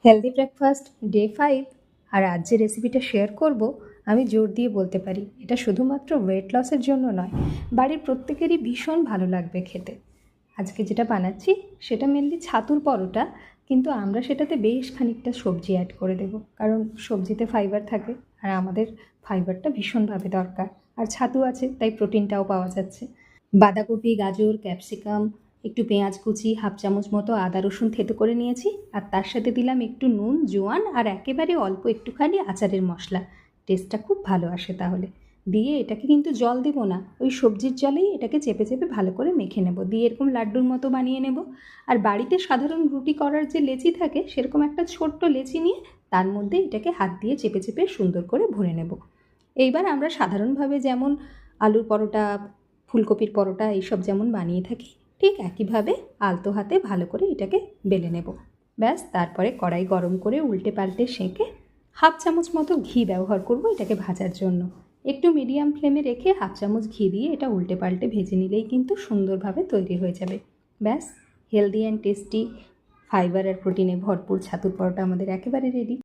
Healthy breakfast day 5 আর আজ যে রেসিপিটা শেয়ার করব আমি জোর দিয়ে বলতে পারি এটা শুধুমাত্র ওয়েট লসের জন্য নয়, বাড়ির প্রত্যেকেরই ভীষণ ভালো লাগবে খেতে। আজকে যেটা বানাচ্ছি সেটা মেনলি ছাতুর পরোটা, কিন্তু আমরা সেটাতে বেশ খানিকটা সবজি অ্যাড করে দেব, কারণ সবজিতে ফাইবার থাকে আর আমাদের ফাইবারটা ভীষণভাবে দরকার। আর ছাতু আছে তাই প্রোটিনটাও পাওয়া যাচ্ছে। বাঁধাকপি, গাজর, ক্যাপসিকাম, একটু পেঁয়াজ কুচি, হাফ চামচ মতো আদা রসুন থেতো করে নিয়েছি, আর তার সাথে দিলাম একটু নুন, জোয়ান আর একেবারে অল্প একটুখানি আচারের মশলা। টেস্টটা খুব ভালো আসে তাহলে। দিয়ে এটাকে কিন্তু জল দেব না, ওই সবজির জলেই এটাকে চেপে চেপে ভালো করে মেখে নেব, দিয়ে এরকম লাড্ডুর মতো বানিয়ে নেব। আর বাড়িতে সাধারণ রুটি করার যে লেচি থাকে সেরকম একটা ছোট্ট লেচি নিয়ে তার মধ্যে এটাকে হাত দিয়ে চেপে চেপে সুন্দর করে ভরে নেব। এইবার আমরা সাধারণভাবে যেমন আলুর পরোটা, ফুলকপির পরোটা এইসব যেমন বানিয়ে থাকি, ঠিক একইভাবে আলতো হাতে ভালো করে এটাকে বেলে নেব। ব্যাস, তারপরে কড়াই গরম করে উল্টে পাল্টে সেঁকে হাফ চামচ মতো ঘি ব্যবহার করব এটাকে ভাজার জন্য। একটু মিডিয়াম ফ্লেমে রেখে হাফ চামচ ঘি দিয়ে এটা উল্টে পাল্টে ভেজে নিলেই কিন্তু সুন্দরভাবে তৈরি হয়ে যাবে। ব্যাস, হেলদি অ্যান্ড টেস্টি ফাইবার আর প্রোটিনে ভরপুর ছাতুর পরোটা আমাদের একেবারে রেডি।